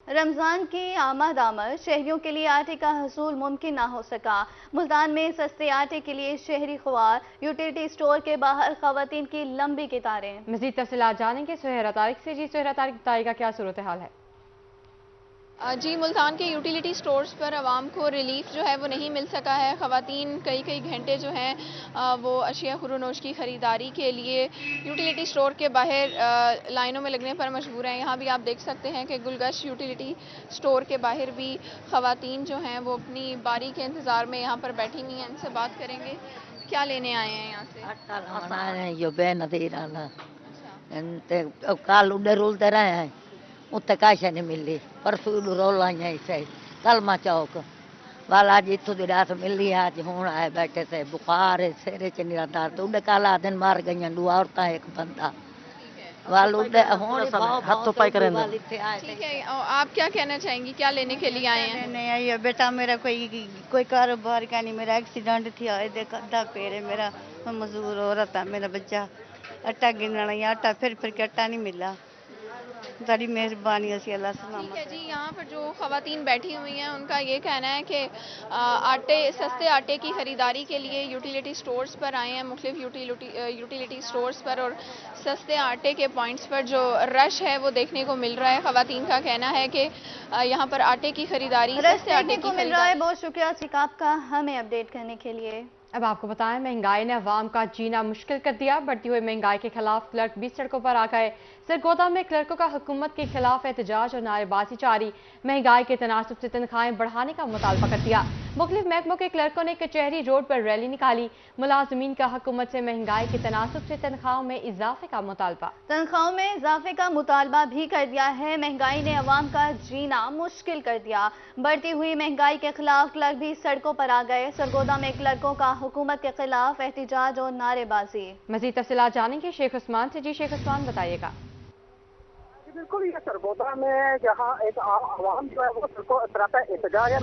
رمضان کی آمد شہریوں کے لیے آٹے کا حصول ممکن نہ ہو سکا۔ ملتان میں سستے آٹے کے لیے شہری خوار، یوٹیلیٹی سٹور کے باہر خواتین کی لمبی قطاریں۔ مزید تفصیلات جانیں گے سہیرا طارق سے۔ سہیرا طارق بتائے گا کیا صورتحال ہے؟ جی، ملتان کے یوٹیلیٹی سٹورز پر عوام کو ریلیف جو ہے وہ نہیں مل سکا ہے۔ خواتین کئی گھنٹے جو ہیں وہ اشیاء خورونوش کی خریداری کے لیے یوٹیلیٹی سٹور کے باہر لائنوں میں لگنے پر مجبور ہیں۔ یہاں بھی آپ دیکھ سکتے ہیں کہ گلگش یوٹیلیٹی سٹور کے باہر بھی خواتین جو ہیں وہ اپنی باری کے انتظار میں یہاں پر بیٹھی ہوئی ہیں۔ ان سے بات کریں گے، کیا لینے آئے ہیں یہاں سے؟ اتنے کاشا نہیں ملی، پرسوں رول آئی سے کلما چوک والا اج اتوں کی رات ملی، اج ہوں آئے بیٹھے تھے، بخار ہے، سر چ نہیں درد، انہیں کل آ دن مار گئی دو عورتیں ایک بندہ ٹھیک ہے، آپ کیا کہنا چاہیں گی، کیا لینے کے لیے آئے ہیں؟ نہیں آئی ہے بیٹا، میرا کوئی کاروبار کا نہیں، میرا ایکسیڈنٹ تھی، آئے دیکھ ادھا پیر ہے میرا، مزدور عورت ہے، میرا بچہ آٹا گننا یا آٹا پھر کے آٹا نہیں ملا، بڑی مہربانی ہے اللہ سلامت۔ ٹھیک ہے جی، یہاں پر جو خواتین بیٹھی ہوئی ہیں ان کا یہ کہنا ہے کہ سستے آٹے کی خریداری کے لیے یوٹیلیٹی سٹورز پر آئے ہیں، مختلف یوٹیلیٹی سٹورز پر، اور سستے آٹے کے پوائنٹس پر جو رش ہے وہ دیکھنے کو مل رہا ہے۔ خواتین کا کہنا ہے کہ یہاں پر آٹے کی خریداری، سستے آٹے کی خریداری۔ بہت شکریہ سکاپ کا ہمیں اپڈیٹ کرنے کے لیے۔ اب آپ کو بتائیں، مہنگائی نے عوام کا جینا مشکل کر دیا۔ بڑھتی ہوئی مہنگائی کے خلاف کلرک بھی سڑکوں پر آ گئے۔ سرگودا میں کلرکوں کا حکومت کے خلاف احتجاج اور نعرے بازی جاری۔ مہنگائی کے تناسب سے تنخواہیں بڑھانے کا مطالبہ کر دیا۔ مختلف محکموں کے کلرکوں نے کچہری روڈ پر ریلی نکالی۔ ملازمین کا حکومت سے مہنگائی کے تناسب سے تنخواہوں میں اضافے کا مطالبہ۔ تنخواہوں میں اضافے کا مطالبہ بھی کر دیا ہے۔ مہنگائی نے عوام کا جینا مشکل کر دیا۔ بڑھتی ہوئی مہنگائی کے خلاف کلرک بھی سڑکوں پر آ گئے۔ سرگودا میں کلرکوں کا حکومت کے خلاف احتجاج اور نعرے بازی۔ مزید تفصیلات جانیں گے شیخ عثمان سے۔ شیخ عثمان بتائیے گا۔ بالکل، یہ سرگودا میں جہاں ایک عوام جو ہے وہ سراپا احتجاج ہے،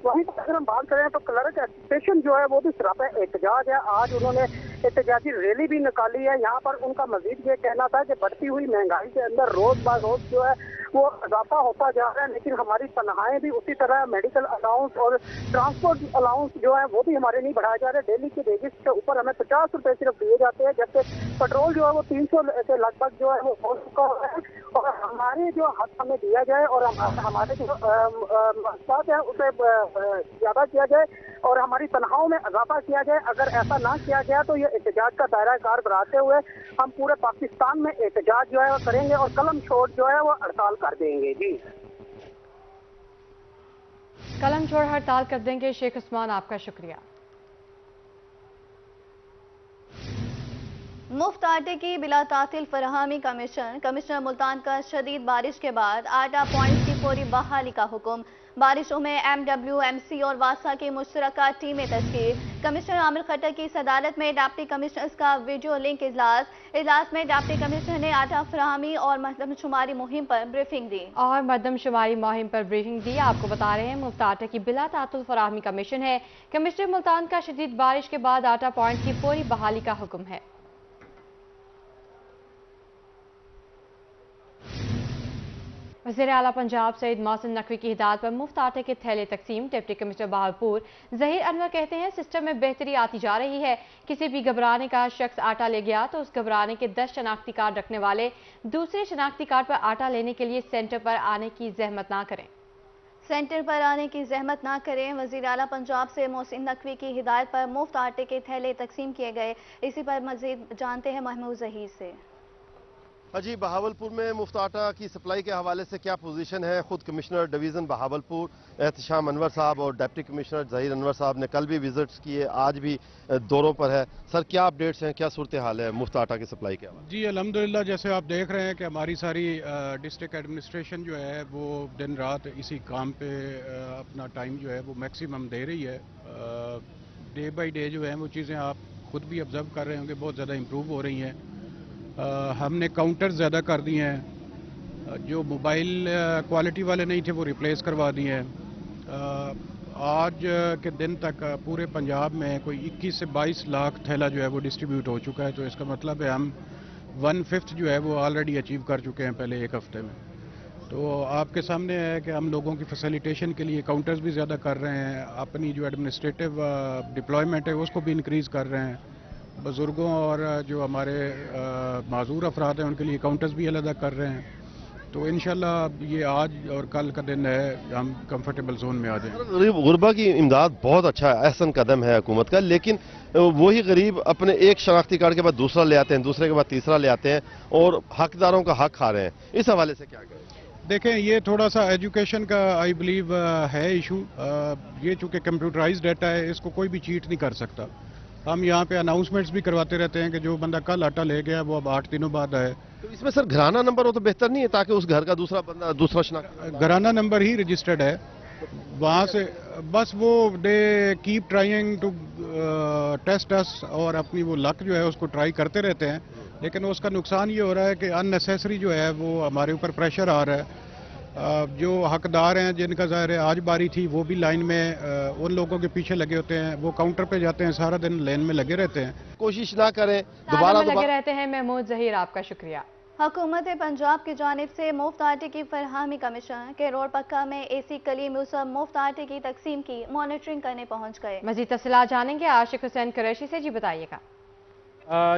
وہیں پر اگر ہم بات کریں تو کلرک ایسوسیشن جو ہے وہ بھی سراپا احتجاج ہے۔ آج انہوں نے احتجاجی ریلی بھی نکالی ہے۔ یہاں پر ان کا مزید یہ کہنا تھا کہ بڑھتی ہوئی مہنگائی کے اندر روز بہ روز جو ہے وہ اضافہ ہوتا جا رہا ہے، لیکن ہماری تنخواہیں بھی اسی طرح، میڈیکل الاؤنس اور ٹرانسپورٹ الاؤنس جو ہے وہ بھی ہمارے نہیں بڑھائے جا رہے۔ ڈیلی کے بیسس کے اوپر ہمیں 50 روپے صرف دیے جاتے ہیں، جبکہ پیٹرول جو ہے وہ 300 کے لگ بھگ جو ہے وہ ہو چکا ہے، اور ہمارے جو حق ہمیں دیا جائے اور ہمارے جو مقصد ہے اسے زیادہ کیا جائے اور ہماری تنخواہوں میں اضافہ کیا جائے۔ اگر ایسا نہ کیا گیا تو یہ احتجاج کا دائرہ کار بڑھاتے ہوئے ہم پورے پاکستان میں احتجاج جو ہے وہ کریں گے اور قلم چھوڑ جو ہے وہ ہڑتال کر دیں گے۔ جی، قلم چھوڑ ہڑتال کر دیں گے۔ شیخ عثمان، آپ کا شکریہ۔ مفت آٹے کی بلا تعطیل فراہمی کمشنر ملتان کا شدید بارش کے بعد آٹا پوائنٹس کی فوری بحالی کا حکم۔ بارشوں میں MWMC اور واسا کی مشترکہ ٹیمیں تشکیل۔ کمشنر عامر خٹک کی صدارت میں ڈپٹی کمشنرز کا ویڈیو لنک اجلاس میں ڈپٹی کمشنر نے آٹا فراہمی اور مردم شماری مہم پر بریفنگ دی۔ آپ کو بتا رہے ہیں مفت آٹے کی بلا تعطل فراہمی کا مشن ہے۔ کمشنر ملتان کا شدید بارش کے بعد آٹا پوائنٹ کی فوری بحالی کا حکم ہے۔ وزیر اعلیٰ پنجاب سعید محسن نقوی کی ہدایت پر مفت آٹے کے تھیلے تقسیم۔ ڈپٹی کمشنر بہاولپور ظہیر انور کہتے ہیں سسٹم میں بہتری آتی جا رہی ہے۔ کسی بھی گھبرانے کا شخص آٹا لے گیا تو اس گھبرانے کے 10 شناختی کارڈ رکھنے والے دوسرے شناختی کارڈ پر آٹا لینے کے لیے سینٹر پر آنے کی زحمت نہ کریں۔ وزیر اعلیٰ پنجاب سے محسن نقوی کی ہدایت پر مفت آٹے کے تھیلے تقسیم کیے گئے۔ اسی پر مزید جانتے ہیں محمود ظہیر سے۔ جی، بہاولپور میں مفت آٹا کی سپلائی کے حوالے سے کیا پوزیشن ہے؟ خود کمشنر ڈویژن بہاولپور احتشام انور صاحب اور ڈپٹی کمشنر ظہیر انور صاحب نے کل بھی وزٹس کیے، آج بھی دوروں پر ہے۔ سر، کیا اپڈیٹس ہیں، کیا صورتحال ہے مفت آٹا کی سپلائی کے حوالے؟ جی الحمدللہ، جیسے آپ دیکھ رہے ہیں کہ ہماری ساری ڈسٹرکٹ ایڈمنسٹریشن جو ہے وہ دن رات اسی کام پہ اپنا ٹائم جو ہے وہ میکسیمم دے رہی ہے۔ ڈے بائی ڈے جو ہے وہ چیزیں آپ خود بھی آبزرو کر رہے ہوں گے، بہت زیادہ امپروو ہو رہی ہیں۔ ہم نے کاؤنٹر زیادہ کر دیے ہیں، جو موبائل کوالٹی والے نہیں تھے وہ ریپلیس کروا دیے ہیں۔ آج کے دن تک پورے پنجاب میں کوئی 21 سے 22 لاکھ تھیلا جو ہے وہ ڈسٹریبیوٹ ہو چکا ہے، تو اس کا مطلب ہے ہم 1/5 جو ہے وہ آلریڈی اچیو کر چکے ہیں پہلے ایک ہفتے میں۔ तो आपके सामने है कि हम लोगों की फैसिलिटेशन के लिए काउंटर्स भी ज़्यादा कर रहे हैं, अपनी जो एडमिनिस्ट्रेटिव डिप्लॉयमेंट है उसको भी इंक्रीज़ कर रहे हैं, बुज़ुर्गों और जो हमारे माजूर अफराद हैं उनके लिए काउंटर्स भी अलग कर रहे हैं। तो इंशाल्लाह ये आज और कल का दिन है, हम कंफर्टेबल जोन में आ जाएं। गरीब गुरबा की इमदाद बहुत अच्छा अहसन कदम है हुकूमत का, लेकिन वही गरीब अपने एक शनाख्ती कार्ड के बाद दूसरा ले आते हैं, दूसरे के बाद तीसरा ले आते हैं और हकदारों का हक खा रहे हैं। इस हवाले से क्या कहें? देखें, ये थोड़ा सा एजुकेशन का आई बिलीव है इशू। ये चूँकि कंप्यूटराइज्ड डाटा है, इसको कोई भी चीट नहीं कर सकता। हम यहाँ पे अनाउंसमेंट्स भी करवाते रहते हैं कि जो बंदा कल आटा ले गया वो अब 8 दिनों बाद आए। तो इसमें सर घराना नंबर हो तो बेहतर नहीं है, ताकि उस घर का दूसरा बंदा दूसरा शनाख्त घराना नंबर ही रजिस्टर्ड है वहाँ से, बस वो they keep trying to test us और अपनी वो लक जो है उसको ट्राई करते रहते हैं, लेकिन उसका नुकसान ये हो रहा है कि अननेसेसरी जो है वो हमारे ऊपर प्रेशर आ रहा है। जो हकदार हैं जिनका ज़ाहिर है आज बारी थी, वो भी लाइन में उन लोगों के पीछे लगे होते हैं, वो काउंटर पे जाते हैं, सारा दिन लाइन में लगे रहते हैं। कोशिश ना करें दोबारा लगे रहते हैं। महमूद जहीर, आपका शुक्रिया। हुकूमत पंजाब की जानिब से मुफ्त आटे की फरहमी कमीशन के रोड पक्का में एसी कली मूसम मुफ्त आटे की तकसीम की मॉनिटरिंग करने पहुंच गए। मजीद तफसीलात जानेंगे आशिक हुसैन कुरैशी से। जी बताइएगा।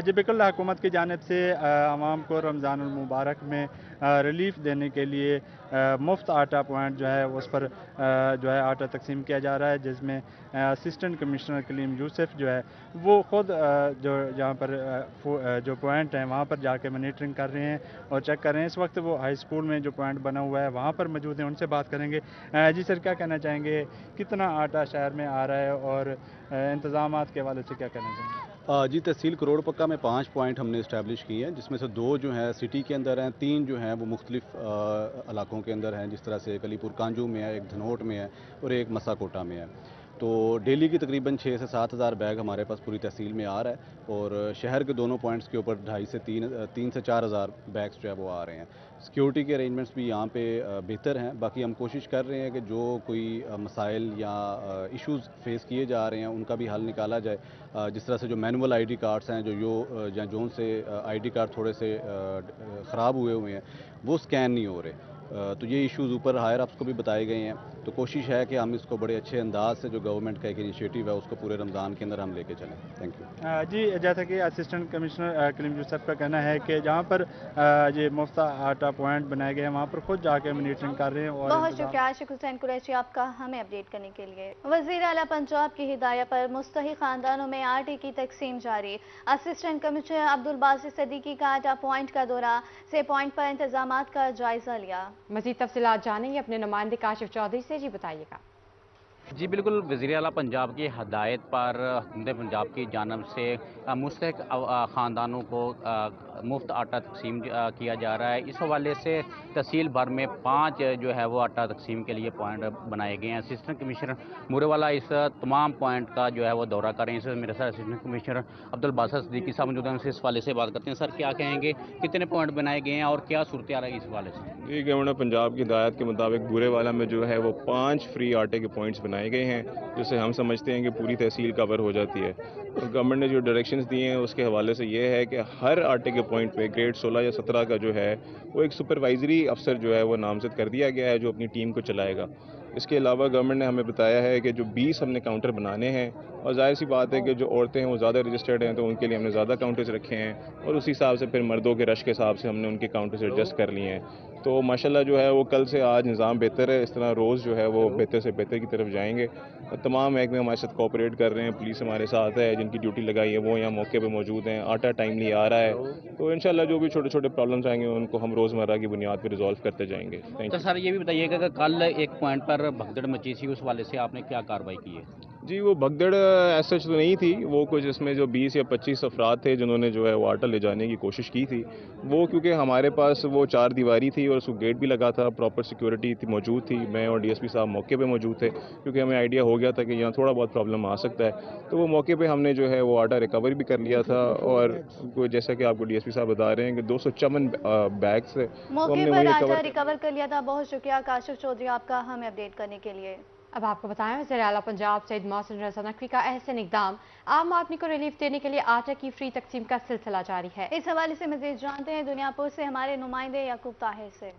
जी बिल्कुल, हुकूमत की जानिब से आवाम को रमज़ान मुबारक में रिलीफ देने के लिए मुफ्त आटा पॉइंट जो है उस पर जो है आटा तकसीम किया जा रहा है, जिसमें असिस्टेंट कमिश्नर कलीम यूसुफ जो है वो ख़ुद जो जहाँ पर जो पॉइंट हैं वहाँ पर जाके मॉनिटरिंग कर रहे हैं और चेक कर रहे हैं। इस वक्त वो हाई स्कूल में जो पॉइंट बना हुआ है वहाँ पर मौजूद हैं, उनसे बात करेंगे। जी सर, क्या कहना चाहेंगे, कितना आटा शहर में आ रहा है और इंतज़ामात के हवाले से क्या कहना चाहेंगे? जी, तहसील करोड़ पक्का में 5 पॉइंट हमने इस्टेब्लिश किए हैं, जिसमें से 2 जो हैं सिटी के अंदर हैं, 3 जो हैं वो मुख्तलिफ इलाकों के अंदर हैं, जिस तरह से कलीपुर कांजू में है, एक धनोट में है और एक मसाकोटा में है। तो डेली की तकरीबन 6 से 7 हज़ार बैग हमारे पास पूरी तहसील में आ रहा है और शहर के दोनों पॉइंट्स के ऊपर 2.5 से 3 से 4 हज़ार बैग्स जो है वो आ रहे हैं। सिक्योरिटी के अरेंजमेंट्स भी यहाँ पे बेहतर हैं। बाकी हम कोशिश कर रहे हैं कि जो कोई मसाइल या इश्यूज़ फेस किए जा रहे हैं उनका भी हल निकाला जाए। जिस तरह से जो मैनुअल आईडी कार्ड्स हैं, जो जोन से आईडी कार्ड थोड़े से ख़राब हुए हैं, वो स्कैन नहीं हो रहे। तो ये इश्यूज़ ऊपर हायर अप्स को भी बताए गए हैं। तो कोशिश है कि हम इसको बड़े अच्छे अंदाज से, जो गवर्नमेंट का एक इनिशिएटिव है, उसको पूरे रमज़ान के अंदर हम लेके चलें। Thank you. जी, जैसा कि असिस्टेंट कमिश्नर कलीम यूसुफ का कहना है कि जहाँ पर ये मुफ्त आटा पॉइंट बनाए गए हैं वहाँ पर खुद जाके मॉनिटरिंग कर रहे हैं। और बहुत शुक्रिया आशिक हुसैन कुरैशी आपका हमें अपडेट करने के लिए। वज़ीर आला पंजाब की हिदायत पर मुस्तहिक खानदानों में आटे की तकसीम जारी। असिस्टेंट कमिश्नर अब्दुल बासित सदीकी का आटा पॉइंट का दौरा से पॉइंट पर इंतजामात का जायजा लिया। मजीद तफसीलात जानेंगे अपने नुमाइंदे काशिफ चौधरी से। जी बताइएगा। जी बिल्कुल, वज़ीर आला पंजाब की हदायत पर हुकूमत पंजाब की जानब से मुस्तहिक ख़ानदानों को मुफ्त आटा तकसीम किया जा रहा है। इस हवाले से तहसील भर में 5 जो है वो आटा तकसीम के लिए पॉइंट बनाए गए हैं। असिस्टेंट कमिश्नर मूरेवाला इस तमाम पॉइंट का जो है वो दौरा करें। इस मेरे साथ असिस्टेंट कमिश्नर अब्दुल बासित सदीकी साहब मौजूद हैं, उनसे इस हवाले से बात करते हैं। सर, क्या कहेंगे, कितने पॉइंट बनाए गए हैं और क्या सूरत हाल है इस हवाले से? ये गवर्नर पंजाब की हिदायत के मुताबिक बूरेवाला में जो है वो 5 फ्री आटे के पॉइंट्स बनाए गए हैं, जिससे हम समझते हैं कि पूरी तहसील कवर हो जाती है। और गवर्नमेंट ने जो डायरेक्शंस दिए हैं उसके हवाले से ये है कि हर आटे के पॉइंट पे ग्रेड 16 या 17 का जो है वो एक सुपरवाइजरी अफसर जो है वो नामजद कर दिया गया है, जो अपनी टीम को चलाएगा। इसके अलावा गवर्नमेंट ने हमें बताया है कि जो 20 हमने काउंटर बनाने हैं, और जाहिर सी बात है कि जो औरतें हैं वो ज़्यादा रजिस्टर्ड हैं तो उनके लिए हमने ज़्यादा काउंटर्स रखे हैं और उसी हिसाब से फिर मर्दों के रश के हिसाब से हमने उनके काउंटर्स एडजस्ट कर लिए हैं। तो माशाल्लाह जो है वो कल से आज निज़ाम बेहतर है। इस तरह रोज़ जो है वो बेहतर से बेहतर की तरफ जाएंगे। तमाम महकमे हमारे साथ कोऑपरेट कर रहे हैं, पुलिस हमारे साथ है, जिनकी ड्यूटी लगाई है वो यहाँ मौके पर मौजूद हैं, आटा टाइमली आ रहा है। तो इंशाल्लाह जो भी छोटे छोटे प्रॉब्लम्स आएंगे उनको हम रोज़मर्रा की बुनियाद पर रिजॉल्व करते जाएंगे। थैंक तो यू। सर, ये भी बताइएगा कि कल एक पॉइंट पर भगदड़ मची थी, उस वाले से आपने क्या कार्रवाई की है? जी, वो भगदड़ ऐसा तो नहीं थी, वो कुछ इसमें जो 20 या 25 अफराद थे जिन्होंने जो है वो आटा ले जाने की कोशिश की थी। वो क्योंकि हमारे पास वो 4 दीवारी थी और उसको गेट भी लगा था, प्रॉपर सिक्योरिटी थी मौजूद थी। मैं और डीएसपी साहब मौके पे मौजूद थे क्योंकि हमें आइडिया हो गया था कि यहाँ थोड़ा बहुत प्रॉब्लम आ सकता है। तो वो मौके पे हमने जो है वो आटा रिकवर भी कर लिया था और जैसा कि आपको डीएसपी साहब बता रहे हैं कि 254 बैग्स है मौके पर आटा रिकवर कर लिया था। बहुत शुक्रिया काशिफ चौधरी आपका हमें अपडेट करने के लिए। अब आपको बताएं, वज़ीर आला पंजाब सईद मोहसिन रज़ा नकवी का अहसन इक़दाम, आम आदमी को रिलीफ देने के लिए आटा की फ्री तकसीम का सिलसिला जारी है। इस हवाले से मज़ीद जानते हैं दुनियापुर से हमारे नुमाइंदे याकूब ताहिर से।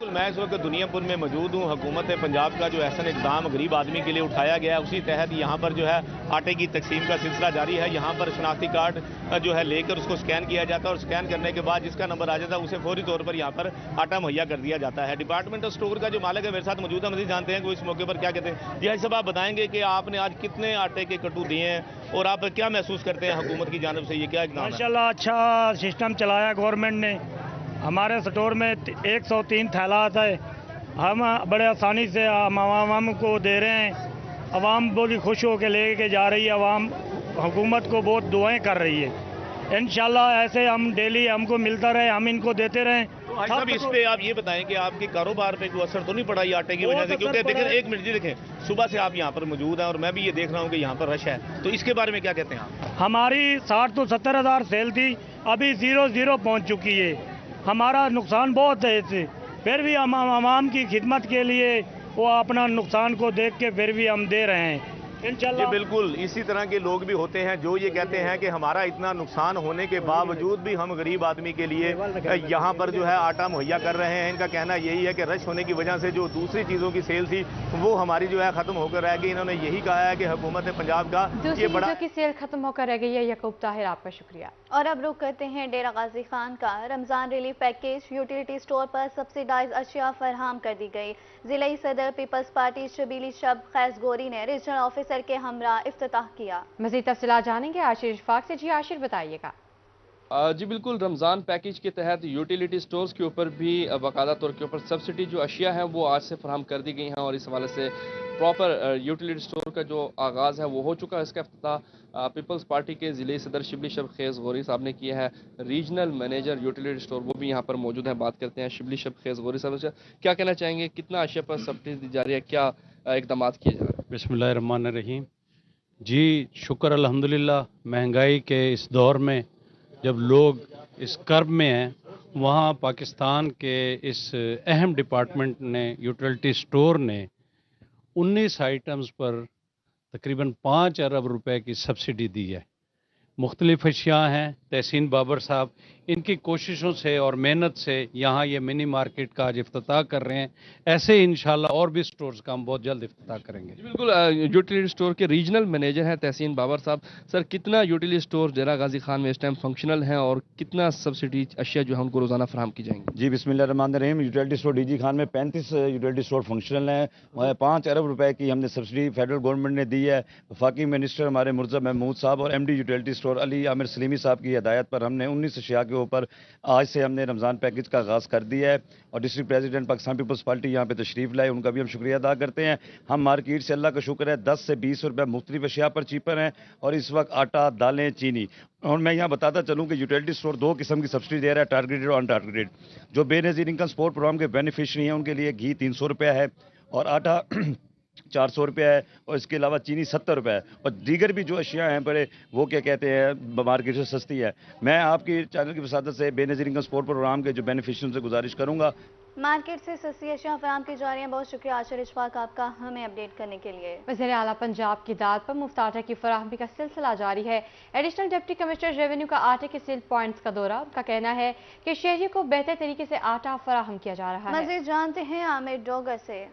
मैं इस वक्त दुनियापुर में मौजूद हूँ। हुकूमत पंजाब का जो एहसन इक़दाम गरीब आदमी के लिए उठाया गया है, उसी तहत यहाँ पर जो है आटे की तकसीम का सिलसिला जारी है। यहाँ पर शनाख्ती कार्ड जो है लेकर उसको स्कैन किया जाता है और स्कैन करने के बाद जिसका नंबर आ जाता है उसे फौरी तौर पर यहाँ पर आटा मुहैया कर दिया जाता है। डिपार्टमेंटल स्टोर का जो मालिक है मेरे साथ मौजूद है, मज़ीद जानते हैं कि वो इस मौके पर क्या कहते हैं। जी हाजी साहब, आप बताएंगे कि आपने आज कितने आटे के कट्टू दिए हैं और आप क्या महसूस करते हैं हुकूमत की जानिब से, ये क्या इक़दाम है? माशाल्लाह अच्छा सिस्टम चलाया गवर्नमेंट ने। हमारे स्टोर में 103 थैला आता है, हम बड़े आसानी से आवाम को दे रहे हैं। आवाम बहुत ही खुश होकर लेके जा रही है, आवाम हुकूमत को बहुत दुआएं कर रही है। इंशाल्लाह ऐसे हम डेली हमको मिलता रहे, हम इनको देते रहें। तो साहब इस पे आप ये बताएं कि आपके कारोबार पे कोई असर तो नहीं पड़ा ये आटे की वजह से? क्योंकि देखें, एक मिनट जी, देखें सुबह से आप यहाँ पर मौजूद हैं और मैं भी ये देख रहा हूँ कि यहाँ पर रश है, तो इसके बारे में क्या कहते हैं आप? हमारी 60 तो 70 हज़ार सेल थी, अभी 0 पहुँच चुकी है। हमारा नुकसान बहुत है इससे, फिर भी हम आवाम की खिदमत के लिए वो अपना नुकसान को देख के फिर भी हम दे रहे हैं इंशाल्लाह। जी बिल्कुल, इसी तरह के लोग भी होते हैं जो ये कहते हैं कि हमारा इतना नुकसान होने के बावजूद भी हम गरीब आदमी के लिए यहाँ पर जो है आटा मुहैया कर रहे हैं। इनका कहना यही है कि रश होने की वजह से जो दूसरी चीज़ों की सेल थी वो हमारी जो है ख़त्म होकर रह गई। इन्होंने यही कहा है कि हुकूमत पंजाब का ये बड़ा की सेल खत्म होकर रह गई है। यकूब ताहिर, आपका शुक्रिया। और अब रुख करते हैं डेरा गाजी खान का। Ramzan relief package utility store पर सब्सिडाइज अशिया फराहम कर दी गई। जिला सदर पीपल्स पार्टी शबीली शब खैस गोरी ने रीजनल ऑफिसर के हमरा इफ्तिताह किया। मज़ीद तफसीलात जानेंगे आशिर इशफाक से। जी आशिर, बताइएगा। जी बिल्कुल, रमज़ान पैकेज के तहत यूटिलिटी स्टोर्स के ऊपर भी बाकायदा तौर के ऊपर सब्सिडी जो अशिया हैं वो आज से फराहम कर दी गई हैं और इस हवाले से प्रॉपर यूटिलिटी स्टोर का जो आगाज़ है वो हो चुका है। इसका इफ्तिताह पीपल्स पार्टी के ज़िले सदर शिबली शब खेज़ गौरी साहब ने किया है। रीजनल मैनेजर यूटिलिटी स्टोर वो भी यहाँ पर मौजूद हैं। बात करते हैं शिबली शब खेज़ गौरी साहब से, क्या कहना चाहेंगे, कितना अशिया पर सब्सिडी दी जा रही है, क्या इक़दाम किए जा रहे हैं? बिस्मिल्लाहिर्रहमानिर्रहीम। जी शुक्र अल्हम्दुलिल्लाह, महंगाई के इस दौर में जब लोग इस कर्ब में हैं, वहाँ पाकिस्तान के इस अहम डिपार्टमेंट ने यूटिलिटी स्टोर ने 19 आइटम्स पर तकरीबन 5 अरब रुपए की सब्सिडी दी है। मुख्तलिफ अशिया हैं। तहसीन बाबर साहब इनकी कोशिशों से और मेहनत से यहाँ ये मिनी मार्केट का आज इफ्तिताह कर रहे हैं। ऐसे इंशाल्लाह और भी स्टोर्स का हम बहुत जल्द इफ्तिताह करेंगे। बिल्कुल, यूटिलिटी स्टोर के रीजनल मैनेजर हैं तहसीन बाबर साहब। सर, कितना यूटिलिटी स्टोर डेरा गाजी खान में इस टाइम फंक्शनल हैं और कितना सब्सिडी अशिया जो है उनको रोजाना फराहम की जाएंगी? जी बिस्मिल्लाहिर्रहमानिर्रहीम। यूटिलिटी स्टोर डीजी खान में 35 यूटिलिटी स्टोर फंक्शनल हैं। 5 अरब रुपए की हमने सब्सिडी फेडरल गवर्नमेंट ने दी है। वफाकी मिनिस्टर हमारे मुर्जा महमूद साहब और MD utility store Ali Aamir Salimi साहब की हिदायत पर हमने 19 अशिया के ऊपर आज से हमने रमज़ान पैकेज का आगाज़ कर दिया है और district president Pakistan Peoples Party यहाँ पे तशरीफ़ लाए, उनका भी हम शुक्रिया अदा करते हैं। हम मार्केट से अल्लाह का शुक्र है 10 से 20 रुपये मुख्तलिफ अशिया पर चीपर हैं और इस वक्त आटा, दालें, चीनी। और मैं यहाँ बताता चलूँ कि यूटिलिटी स्टोर 2 किस्म की सब्सिडी दे रहा है, टारगेटेड और अनटारगेटेड। जो बेनज़ीर इनकम सपोर्ट प्रोग्राम के बेनिफिशरी हैं उनके लिए घी 300 रुपया है और आटा 400 रुपया है और इसके अलावा चीनी 70 रुपये है और दीगर भी जो अशिया हैं बड़े वो क्या कहते हैं मार्केट से सस्ती है। मैं आपकी चैनल की वसादत से बेनज़ीर इनकम सपोर्ट प्रोग्राम के जो बेनिफिशरी से गुजारिश करूँगा मार्केट से सस्ती अशिया फराहम की जा रही है। बहुत शुक्रिया आशिर इशफाक आपका हमें अपडेट करने के लिए। वज़ीर आला पंजाब की दाद पर मुफ्त आटे की फराहमी का सिलसिला जारी है। एडिशनल डिप्टी कमिश्नर रेवेन्यू का आटे के सेल पॉइंट्स का दौरा। उनका कहना है कि शहरियों को बेहतर तरीके से आटा फराहम किया जा रहा है। मज़ीद जानते हैं आमिर डोगर से।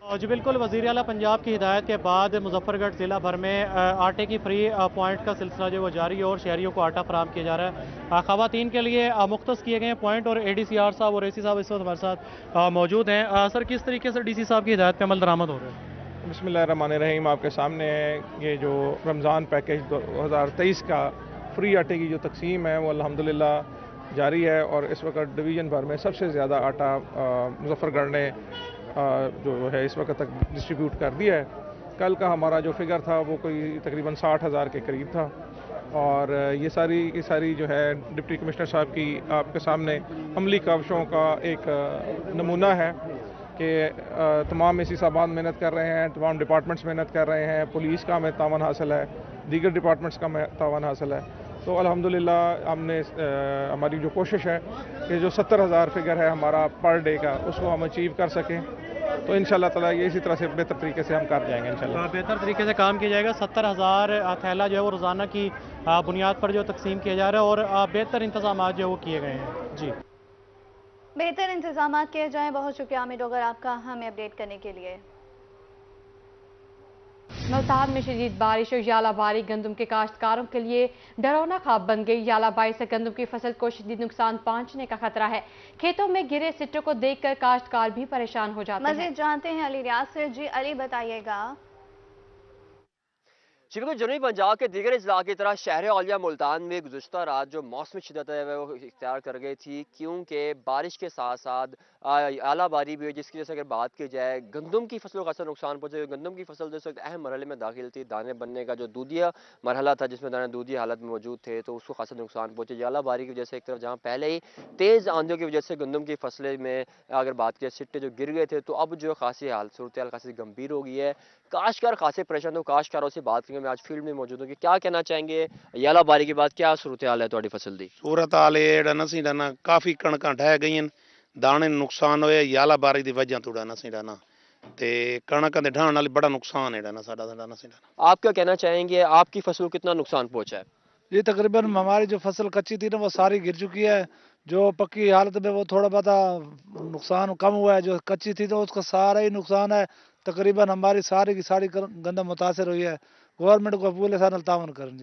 जी बिल्कुल, वज़ीर आला पंजाब की हिदायत के बाद मुजफ्फरगढ़ ज़िला भर में आटे की फ्री पॉइंट का सिलसिला जो वो जारी है और शहरियों को आटा फराहम किया जा रहा है। ख़वातीन के लिए मुख्तस किए गए पॉइंट और ADCR साहब और AC साहब इस वक्त हमारे साथ मौजूद हैं। सर, किस तरीके से DC साहब की हिदायत पे अमल दरामद हो रहा है? बिस्मिल्लाहिर्रहमानिर्रहीम। आपके सामने ये जो रमज़ान पैकेज 2023 का फ्री आटे की जो तकसीम है वो अल्हम्दुलिल्लाह जारी है और इस वक्त डिवीज़न भर में सबसे ज़्यादा आटा मुजफ्फरगढ़ ने जो है इस वक्त तक डिस्ट्रीब्यूट कर दिया है। कल का हमारा जो फिगर था वो कोई तकरीबन 60,000 के करीब था और ये सारी जो है डिप्टी कमिश्नर साहब की आपके सामने अमली काविशों का एक नमूना है कि तमाम AC साहबान मेहनत कर रहे हैं, तमाम डिपार्टमेंट्स मेहनत कर रहे हैं, पुलिस का हमें तावन हासिल है, दीगर डिपार्टमेंट्स का तावन हासिल है। तो अल्हम्दुलिल्लाह हमने हमारी जो कोशिश है कि जो 70,000 फिगर है हमारा पर डे का उसको हम अचीव कर सकें, तो इंशाल्लाह ताला ये इसी तरह से बेहतर तरीके से हम कर जाएंगे। इंशाल्लाह बेहतर तरीके से काम किया जाएगा। 70,000 थैला जो है वो रोज़ाना की बुनियाद पर जो तकसीम किया जा रहा है और बेहतर इंतजाम जो वो किए गए हैं। जी बेहतर इंतजाम किए जाएं। बहुत शुक्रिया आमिर डोगर आपका हमें अपडेट करने के लिए। मुल्तान में शदीद बारिश और यालाबारी गंदम के काश्तकारों के लिए डरौना ख्वाब बन गई। यालाबारी से गंदम की फसल को शदीद नुकसान पहुंचने का खतरा है। खेतों में गिरे सिट्टों को देखकर काश्तकार भी परेशान हो जाते हैं। मजीद जानते हैं अली रियाज से। जी अली, बताइएगा। जी बिल्कुल, जनूबी पंजाब के दीगर इजला की तरह शहर औलिया मुल्तान में गुज़श्ता रात जो मौसमी शिद्दत है वो इख्तियार कर गई थी, क्योंकि बारिश के साथ साथ आलाबारी भी हुई, जिसकी वजह से अगर बात की जाए गंदम की फसलों का खासा नुकसान पहुंचे। गंदम की फसल जिस वक्त अहम मरहले में दाखिल थी, दाने बनने का जो दूधिया मरहला था जिसमें दाने दूधिया हालत में मौजूद थे, तो उसको खासा नुकसान पहुंचे। आलाबारी की वजह से एक तरफ जहाँ पहले ही तेज़ आंधियों की वजह से गंदम की फसलें में अगर बात की जाए सिट्टे जो गिर गए थे, तो अब जो खासी सूरत हाल खासी गंभीर हो गई है। काश्तकार खासे परेशान, तो काश्तकारों से बात करेंगे। मैं आज फील्ड में मौजूद हूँ कि क्या कहना चाहेंगे यालाबारी के बाद क्या सूरत हाल है ਤੁਹਾਡੀ फसल दी? सूरत हाल ਇਹ ਨਸੀਂ ਡਾਣਾ ਕਾਫੀ ਕਣਕਾਂ ਢਹਿ ਗਈਆਂ, ਦਾਣੇ ਨੂੰ ਨੁਕਸਾਨ ਹੋਇਆ यालाबारी ਦੀ ਵਜ੍ਹਾ ਤੋਂ ਨਸੀਂ ਡਾਣਾ ਤੇ ਕਣਕਾਂ ਦੇ ਢਾਣ ਨਾਲ ਬੜਾ ਨੁਕਸਾਨ ਹੈ ਡਾਣਾ ਸਾਡਾ ਨਸੀਂ ਡਾਣਾ। आप क्या कहना चाहेंगे, आपकी फसल को कितना नुकसान पहुंचा है? ये तकरीबन हमारी जो फसल कच्ची थी ना वो सारी गिर चुकी है। जो पक्की हालत में वो थोड़ा बहुत नुकसान कम हुआ है, जो कच्ची थी तो उसका सारा ही नुकसान है। तकरीबन हमारी सारी की सारी गंदम मुतासर हुई है। गवर्नमेंट को पूरे साल तावन करें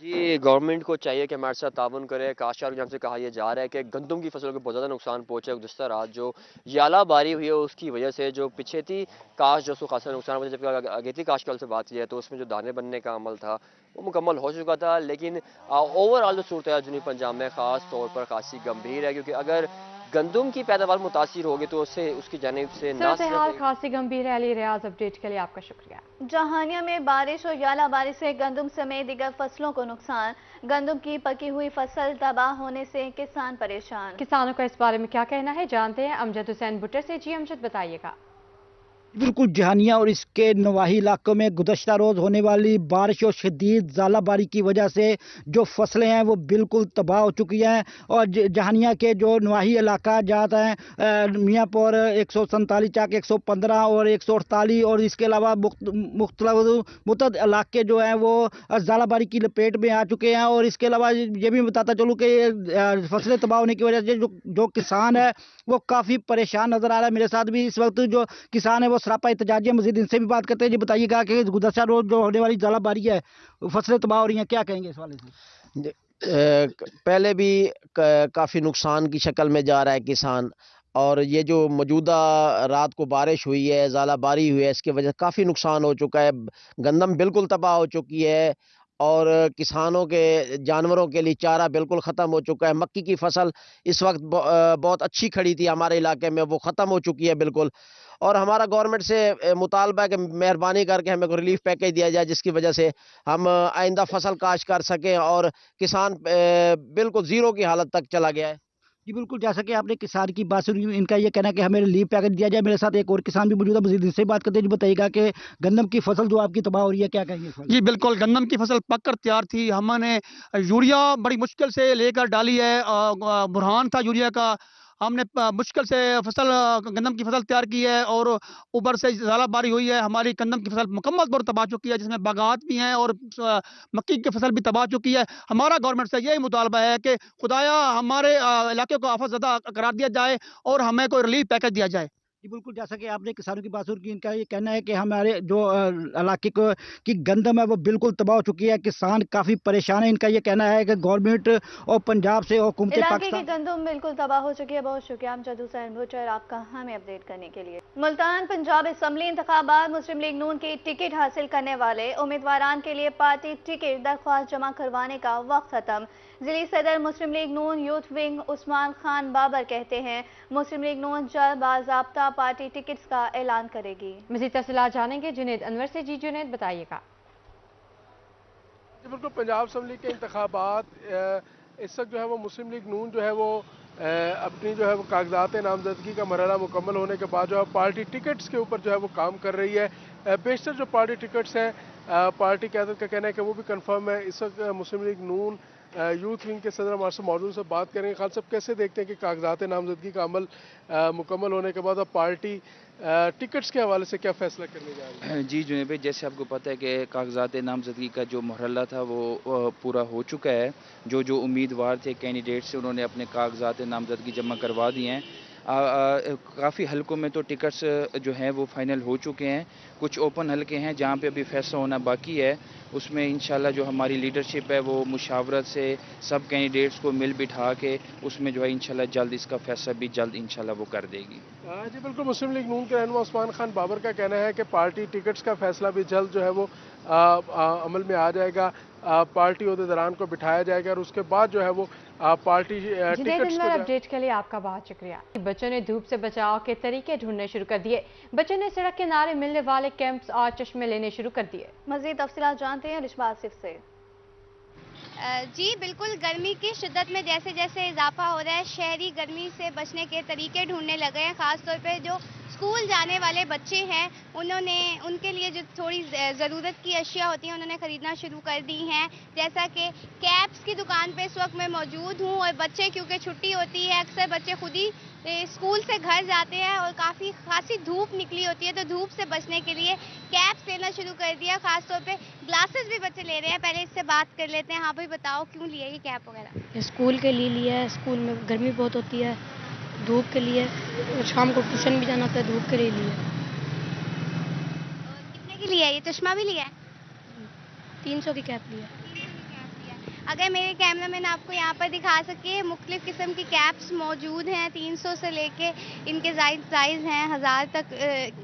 जी गवर्नमेंट को चाहिए कि हमारे साथ ताउन करे। काश्तकार की जान से कहा यह जा रहा है कि गंदम की फसलों को बहुत ज़्यादा नुकसान पहुंचा है। गुज़श्ता रात जो यालाबारी हुई है उसकी वजह से जो पीछे थी काश जो उसको खासा नुकसान पहुंचा। जबकि अगेती काश्तकार से बात की जाए तो उसमें जो दाने बनने का अमल था वो मुकम्मल हो चुका था, लेकिन ओवरऑल जो सूरत है जनूबी पंजाब में ख़ास तौर पर खासी गंभीर है, क्योंकि अगर गंदम की पैदावार मुतासिर होगी तो उससे उसकी जानिब से हाल खासी गंभीर है। अली रियाज अपडेट के लिए आपका शुक्रिया। जहानिया में बारिश और यालाबारी से गंदम समेत दीगर फसलों को नुकसान। गंदम की पकी हुई फसल तबाह होने से किसान परेशान। किसानों का इस बारे में क्या कहना है, जानते हैं अमजद हुसैन भुट्टर से। जी अमजद, बताइएगा। बिल्कुल, जहानिया और इसके नवाही इलाकों में गुज़श्ता रोज़ होने वाली बारिश और शदीद ज़ालाबारी की वजह से जो फसलें हैं वो बिल्कुल तबाह हो चुकी हैं। और जहानिया के जो नवाही इलाका जाता है मियाँपुर 147 चाक 115 और 148 और इसके अलावा मुतअद्दिद इलाके जो हैं वो ज़ालाबारी की लपेट में आ चुके हैं। और इसके अलावा ये भी बताता चलूँ कि फसलें तबाह होने की वजह से जो किसान है वो काफ़ी परेशान नज़र आ रहा है। मेरे साथ भी इस वक्त जो किसान है वो सरापा एहतजाजी है। मजीद इनसे भी बात करते हैं। जी बताइएगा कि गुज़श्ता रोज जो होने वाली ज़ालाबारी है फसलें तबाह हो रही हैं, क्या कहेंगे इस वाले से? पहले भी काफ़ी नुकसान की शक्ल में जा रहा है किसान, और ये जो मौजूदा रात को बारिश हुई है, ज़ालाबारी हुई है, इसकी वजह से काफ़ी नुकसान हो चुका है। गंदम बिल्कुल तबाह हो चुकी है और किसानों के जानवरों के लिए चारा बिल्कुल ख़त्म हो चुका है। मक्की की फसल इस वक्त बहुत अच्छी खड़ी थी हमारे इलाके में, वो ख़त्म हो चुकी है बिल्कुल। और हमारा गवर्नमेंट से मुतालबा है कि मेहरबानी करके हमें कोई रिलीफ पैकेज दिया जाए, जिसकी वजह से हम आइंदा फसल काश्त कर सकें। और किसान बिल्कुल ज़ीरो की हालत तक चला गया है। जी बिल्कुल, जैसा कि आपने किसान की बात सुनी, इनका ये कहना है कि हमें रिलीफ पैकेज दिया जाए। मेरे साथ एक और किसान भी मौजूद है, मजीद इससे बात करते हैं। जी बताइएगा कि गंदम की फसल जो आपकी तबाह हो रही है, क्या कहेंगे? जी बिल्कुल, गंदम की फसल पककर तैयार थी। हमने यूरिया बड़ी मुश्किल से लेकर डाली है, बुरहान था यूरिया का। हमने मुश्किल से गंदम की फसल तैयार की है और ऊपर से ज़ालाबारी हुई है। हमारी गंदम की फसल मुकम्मल तौर तबाह चुकी है, जिसमें बागात भी हैं और मक्की की फसल भी तबाह चुकी है। हमारा गवर्नमेंट से यही मुतालबा है कि खुदाया हमारे इलाके को आफत ज़दा करार दिया जाए और हमें कोई रिलीफ पैकेज दिया जाए। जी बिल्कुल, जैसा कि आपने किसानों की बात सुनी, इनका ये कहना है कि हमारे जो इलाके को की गंदम है वो बिल्कुल तबाह हो चुकी है। किसान काफ़ी परेशान है। इनका ये कहना है कि गवर्नमेंट और पंजाब से और हुकूमत इलाके की गंदम बिल्कुल तबाह हो चुकी है। बहुत शुक्रिया अमजद हुसैन भुट्टर आपका हमें अपडेट करने के लिए। मुल्तान पंजाब असम्बली इंतखाबात मुस्लिम लीग नून की टिकट हासिल करने वाले उम्मीदवारान के लिए पार्टी टिकट दरख्वास्त जमा करवाने का वक्त खत्म। जिली सदर मुस्लिम लीग नून यूथ विंग उस्मान खान बाबर कहते हैं मुस्लिम लीग नून जल्द बाज़ाब्ता पार्टी टिकट्स का ऐलान करेगी। मज़ीद तफसीलात जानेंगे जुनैद अनवर से। जी जुनैद, बताइएगा। बिल्कुल, पंजाब असम्बली के इंतखाबात इस वक्त जो है वो मुस्लिम लीग नून जो है वो अपनी जो है वो कागजात नामजदगी का मरहला मुकम्मल होने के बाद जो है पार्टी टिकट्स के ऊपर जो है वो काम कर रही है। बेशतर जो पार्टी टिकट्स हैं पार्टी क़यादत का कहना है कि वो भी कंफर्म है। इस वक्त मुस्लिम लीग नून यूथ विंग के सदर हमारे से मौजूद से बात करेंगे। खान साहब, कैसे देखते हैं कि कागजात नामजदगी का अमल मुकम्मल होने के बाद अब पार्टी टिकट्स के हवाले से क्या फैसला करने जा रही है? जी जुनैद भाई, जैसे आपको पता है कि कागजात नामजदगी का जो मरहला था वो पूरा हो चुका है। जो उम्मीदवार थे कैंडिडेट्स, उन्होंने अपने कागजात नामजदगी जमा करवा दिए हैं। काफ़ी हलकों में तो टिकट्स जो हैं वो फाइनल हो चुके हैं, कुछ ओपन हलके हैं जहाँ पे अभी फैसला होना बाकी है। उसमें इंशाल्लाह जो हमारी लीडरशिप है वो मुशावरत से सब कैंडिडेट्स को मिल बिठा के उसमें जो है इंशाल्लाह जल्द इसका फैसला भी जल्द इंशाल्लाह वो कर देगी। जी बिल्कुल, मुस्लिम लीग नून के रहनुमा उस्मान खान बाबर का कहना है कि पार्टी टिकट्स का फैसला भी जल्द जो है वो अमल में आ जाएगा, पार्टी ओहदेदारान को बिठाया जाएगा और उसके बाद जो है वो पार्टी टिकट्स को अपडेट के लिए आपका बहुत शुक्रिया। बच्चों ने धूप से बचाव के तरीके ढूंढने शुरू कर दिए। बच्चों ने सड़क किनारे मिलने वाले कैंप्स और चश्मे लेने शुरू कर दिए। मजीद तफसीलात जानते हैं रिशबा आसिफ से। जी बिल्कुल, गर्मी की शिद्दत में जैसे जैसे इजाफा हो रहा है, शहरी गर्मी से बचने के तरीके ढूंढने लगे हैं। ख़ासतौर पे जो स्कूल जाने वाले बच्चे हैं उनके लिए जो थोड़ी ज़रूरत की अशिया होती हैं उन्होंने ख़रीदना शुरू कर दी हैं। जैसा कि कैप्स की दुकान पे इस वक्त मैं मौजूद हूँ और बच्चे क्योंकि छुट्टी होती है अक्सर बच्चे खुद ही स्कूल से घर जाते हैं और काफ़ी खासी धूप निकली होती है, तो धूप से बचने के लिए कैप्स लेना शुरू कर दिया। ख़ासतौर पे ग्लासेस भी बच्चे ले रहे हैं। पहले इससे बात कर लेते हैं। हाँ भाई बताओ, क्यों लिया ये कैप वगैरह? स्कूल के लिए लिया है, स्कूल में गर्मी बहुत होती है, धूप के लिए, शाम को ट्यूशन भी जाना होता है, धूप के लिए लिया। कितने की लिया? ये चश्मा भी लिया है? 300 की कैप लिया। अगर मेरे कैमरामैन आपको यहाँ पर दिखा सके, मुख्तलिफ किस्म की कैप्स मौजूद हैं, 300 से लेके इनके प्राइस हैं 1000 तक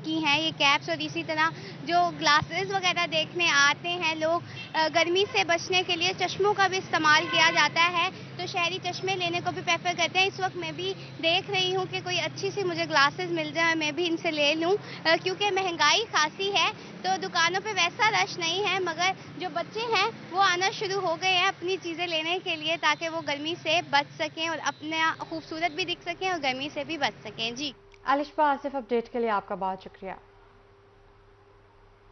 की हैं ये कैप्स। और इसी तरह जो ग्लासेस वगैरह देखने आते हैं लोग, गर्मी से बचने के लिए चश्मों का भी इस्तेमाल किया जाता है, तो शहरी चश्मे लेने को भी प्रेफर करते हैं। इस वक्त मैं भी देख रही हूँ कि कोई अच्छी सी मुझे ग्लासेस मिल जाए, मैं भी इनसे ले लूँ, क्योंकि महंगाई खासी है तो दुकानों पे वैसा रश नहीं है, मगर जो बच्चे हैं वो आना शुरू हो गए हैं अपनी चीज़ें लेने के लिए, ताकि वो गर्मी से बच सकें और अपना खूबसूरत भी दिख सकें और गर्मी से भी बच सकें। जी अलिशबा आसिफ, अपडेट के लिए आपका बहुत शुक्रिया।